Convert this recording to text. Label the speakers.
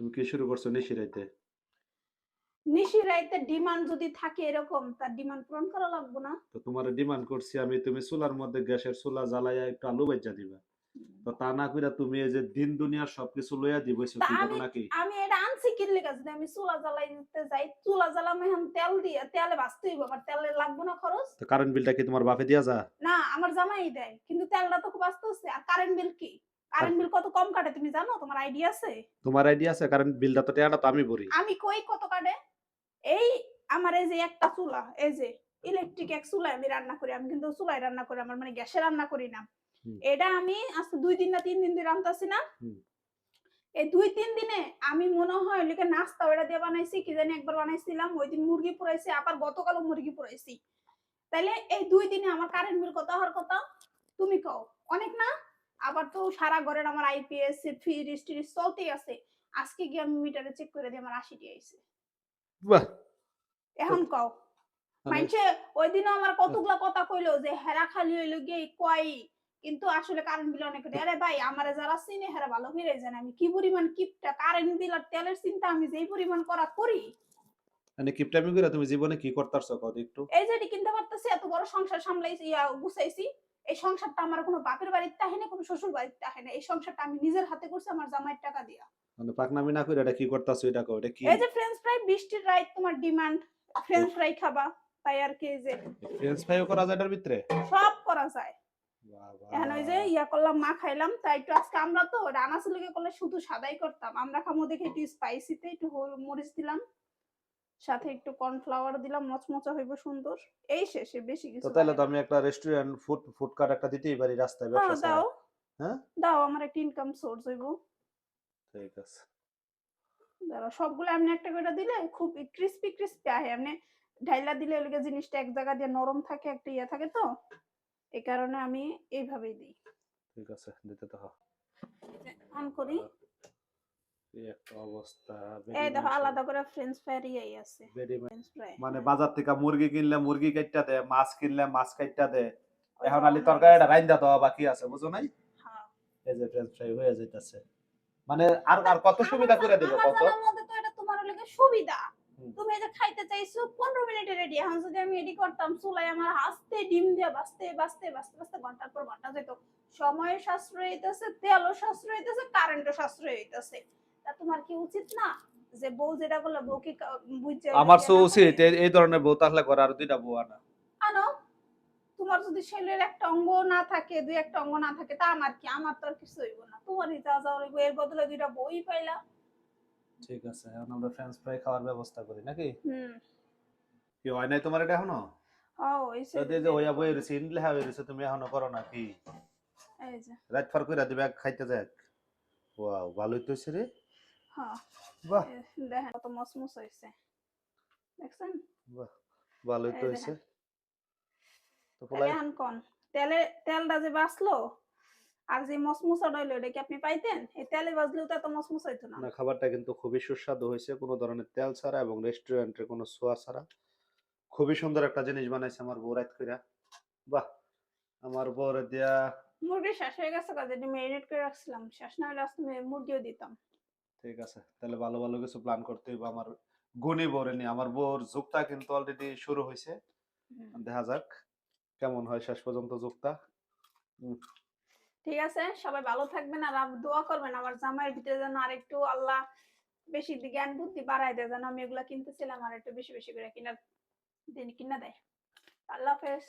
Speaker 1: তুমি কি শুরু করছো নিশিরাইতে?
Speaker 2: নিশিরাইতে ডিমান্ড যদি থাকে এরকম, তার ডিমান্ড পূরণ করা লাগবো না?
Speaker 1: তো তোমারে ডিমান্ড করছি আমি, তুমি চুলার মধ্যে গ্যাসের চুলা জ্বালাইয়া একটু আলু ভাইজা দিবা। তো তা না কইরা তুমি এই যে দিন দুনিয়ার সবকিছু লইয়া দিবইছো,
Speaker 2: তা
Speaker 1: কি
Speaker 2: আমি
Speaker 1: ঘটনা কি?
Speaker 2: আমি এটা আনছি কি লিগা? যদি আমি চুলা জ্বালাইতে যাই, চুলা জ্বালামো এখন তেল দিয়ে, তেলে ভাজতে হইব, আবার তেলে লাগবো না খরচ?
Speaker 1: তো কারেন্ট বিলটা কি তোমার বাপে দিয়া যা?
Speaker 2: না, আমার জামাই দেয়, কিন্তু তেলটা তো খুব বাঁচতেছে। আর কারেন্ট বিল কি?
Speaker 1: কার
Speaker 2: কারেন্ট বিল কত কম কাটে তুমি জানো? তোমার আইডিয়া আছে?
Speaker 1: তোমার আইডিয়া আছে? কারেন্ট বিলটা তো টাকাটা তো আমি ভরি।
Speaker 2: আমি কই কত কাটে? এই আমার এই যে একটা চুলা, এই যে ইলেকট্রিক এক চুলায় আমি রান্না করি। আমি কিন্তু চুলায় রান্না করি, আমার মানে গ্যাসে রান্না করি না।
Speaker 1: হুম,
Speaker 2: এটা আমি আজকে ২ দিন না ৩ দিন ধরে রান্তাছি না।
Speaker 1: হুম।
Speaker 2: এই ২-৩ দিনে আমি মনে হয় লিকে নাস্তা ওইটা দিয়ে বানাইছি, কি জানি একবার বানাইছিলাম। ওইদিন মুরগি পুরাইছি, আবার গতকালও মুরগি পুরাইছি। তাইলে এই ২ দিনে আমার কারেন্ট বিল কত হওয়ার কথা? তুমি কও। অনেক না? আবার তো সারা ঘরের আমার আইপিএস, ফ্রিজ-ট্রিজ চলতেই আছে। আজকে গিয়ে আমি মিটারে চেক করে দিয়ে আমার ৮০ টি আইছে।
Speaker 1: বাহ! তো
Speaker 2: এখন কও।
Speaker 1: মানে
Speaker 2: মাইনষে ওইদিনও আমার কতগুলা কথা কইলো যে হেরা খালি হইলো গিয়ে কয়, কিন্তু আসলে কারেন্ট বিল অনেক। আরে ভাই, আমারে যারা চিনে হেরা ভালো কইরাই জানে আমি কি পরিমাণ কিপটা। কারেন্ট বিল আর তেলের চিন্তা আমি যেই পরিমাণ করি।
Speaker 1: মানে কিপটামি কইরা তুমি জীবনে কি করতারছো কও তো একটু?
Speaker 2: এই যে এটি কিনতে পারতেছি, এত বড় সংসার সামলাইছি, গুছাইছি। এই সংসারটা আমার কোনো বাপের বাড়িতে আহে না, কোনো শ্বশুর বাড়িতে আহে না। এই সংসারটা আমি নিজের হাতে করছি আমার জামাইয়ের টাকা দিয়া।
Speaker 1: মানে পাকনামি না কইরা এটা কি করতাছো এটা কও, এটা কি?
Speaker 2: এই যে ফ্রেঞ্চ ফ্রাই, বৃষ্টির রাত তোমার ডিমান্ড,
Speaker 1: তো
Speaker 2: ফ্রেঞ্চ ফ্রাই খাবা। তাই আর কি, এই যে
Speaker 1: ফ্রেঞ্চ ফ্রাইও করা যায় এটার ভিতরে?
Speaker 2: সব করা যায়।
Speaker 1: বাবা!
Speaker 2: এখন ওই যে ইয়া করলাম, মা খাইলাম, তাই একটু আজকে আমরা তো রান্না চুলিকে করলে শুধু সাদাই করতাম, আমরা খামো দেখে একটু স্পাইসিতে একটু মরিচ দিলাম, সাথে একটু কর্নফ্লাওয়ার দিলাম, মচমচা হইব সুন্দর। এই শেষে বেশি
Speaker 1: তো
Speaker 2: কিছু
Speaker 1: তাইলে
Speaker 2: লাগে
Speaker 1: তো
Speaker 2: না।
Speaker 1: আমি একটা রেস্টুরেন্ট ফুডকার্ট একটা দিতেই পারি রাস্তায়
Speaker 2: হ্যাঁ
Speaker 1: ব্যবসা ছাড়া।
Speaker 2: দাও,
Speaker 1: হ্যাঁ?
Speaker 2: দাও, আমার একটা ইনকাম সোর্স হইব।
Speaker 1: ঠিক আছে।
Speaker 2: দাঁড়াও, সবগুলো এমনি একটা করে দিলে খুব ক্রিস্পি ক্রিস্পি আহে। এমনি ঢাইলা দিলে ওইদিকে জিনিসটা এক জায়গা দিয়ে নরম থাকে, একটা ইয়ে থাকে তো, এই কারণে আমি এইভাবেই দিই।
Speaker 1: ঠিক আছে, দিতে তো হয়।
Speaker 2: অন করি।
Speaker 1: এই একটা অবস্থা
Speaker 2: এই
Speaker 1: বেডি
Speaker 2: দেখো
Speaker 1: মানুষের।
Speaker 2: আলাদা করে ফ্রেঞ্চ ফ্রাই ইয়াই আছে।
Speaker 1: বেডি
Speaker 2: ফ্রেঞ্চ ফ্রাই,
Speaker 1: মানে
Speaker 2: হ্যাঁ।
Speaker 1: বাজার থেকে মুরগি কিনলে মুরগি কাইট্টা দেয়, মাছ কিনলে মাছ কাইট্টা দেয়।
Speaker 2: ওই যে
Speaker 1: এখন
Speaker 2: অন
Speaker 1: আলি
Speaker 2: হয়ে
Speaker 1: তরকারিটা
Speaker 2: গেছে।
Speaker 1: রাইন্দা দেওয়া বাকি আছে, বুঝো নাই?
Speaker 2: হ্যাঁ।
Speaker 1: এই যে ফ্রেঞ্চ ফ্রাই হয়ে যাইতাছে। মানে আর আর কত
Speaker 2: আমার
Speaker 1: সুবিধা করে দিব
Speaker 2: আমার
Speaker 1: কত?
Speaker 2: জানার মধ্যে তো এটা তোমার লাগে সুবিধা।
Speaker 1: হুম।
Speaker 2: তুমি এই যে খাইতে চাইছো ১৫ মিনিটে রেডি। এখন যদি আমি এডি করতাম চুলায়, আমার আস্তে ডিম দিয়ে বাঁচতে ঘন্টার পর ঘন্টা যেত। সময়ের সাশ্রয় হইতেছে, তেলও সাশ্রয় হইতেছে, কারেন্টও সাশ্রয় হইতেছে। তা তোমার কি উচিত না যে বউ যেটা করলো, বউ কি বুঝছে হইলো
Speaker 1: আমার
Speaker 2: গিয়ে
Speaker 1: সো
Speaker 2: না করে?
Speaker 1: উচিত এই ধরনের বউ থাকলে ঘরে আরো ২টা বউ আনা।
Speaker 2: আনো। তোমার যদি শরীরের একটা অঙ্গ না থাকে, দুই একটা অঙ্গ না থাকে, তা আমার কি? আমার তো আর কিছু হইব না। তোমারই যা যা হইব, এর বদলে ২টা বই পাইলা।
Speaker 1: ঠিক আছে, এখন আমরা ফ্রেঞ্চ ফ্রাই খাওয়ার ব্যবস্থা করি নাকি?
Speaker 2: হুম।
Speaker 1: কি হয় নাই তোমার এটা এখনো?
Speaker 2: হইছে
Speaker 1: যদি
Speaker 2: যে
Speaker 1: এই যে
Speaker 2: দেরি
Speaker 1: হইয়া বইয়া
Speaker 2: করলাম।
Speaker 1: রইছে ইনলেহা হয়ে রইছে, তুমি এখনো করো না কি?
Speaker 2: এই যে।
Speaker 1: রাত ফার কইরা দিবে খাইতে যাক। ওয়াও, ভালোই তো হইছে রে।
Speaker 2: হ্যাঁ,
Speaker 1: বাহ!
Speaker 2: দেখেন কত মচমচ হয়েছে, দেখছেন?
Speaker 1: বাহ! ভালোই তো
Speaker 2: এই
Speaker 1: হইছে।
Speaker 2: দেখেন।
Speaker 1: তো
Speaker 2: তাহলে
Speaker 1: পোলাই
Speaker 2: এখন কোন তেলটা যে বাঁচলো, আর যে মচমচাটা হইলো, এটা কি আপনি পাইতেন? এই তেলে বাজলেও তো এত মচমচ হইতো না।
Speaker 1: না, খাবারটা কিন্তু খুবই সুস্বাদু হয়েছে, কোনো ধরনের তেল ছাড়া এবং রেস্টুরেন্টের কোনো ছোঁয়া ছাড়া। খুবই সুন্দর একটা জিনিস বানাইছে আমার বউ রাইত কইরা। বাহ! আমার বউরে দিয়া।
Speaker 2: মুরগি শেষ হয়ে গেছে, কাজে মেরিনেট করে রাখছিলাম। শেষ না হলে আজকে মুরগিও দিতাম।
Speaker 1: ঠিক আছে, তাহলে ভালো ভালো কিছু প্ল্যান করতে হইব আমার গুণী বউরে নিয়ে। আমার বউর যুগটা কিন্তু অলরেডি শুরু হয়েছে,
Speaker 2: হুম।
Speaker 1: দেখা যাক কেমন হয় শেষ পর্যন্ত যুগটা।
Speaker 2: ঠিক আছে, সবাই ভালো থাকবেন, আর দোয়া করবেন আমার জামাইয়ের ভিতরে যেন আরেকটু আল্লাহ বেশি জ্ঞান বুদ্ধি বাড়ায় দেয়, যেন আমি এগুলা কিনতেছিলাম আর একটু বেশি বেশি করে কিনা দেয়। আল্লাহ হাফেজ।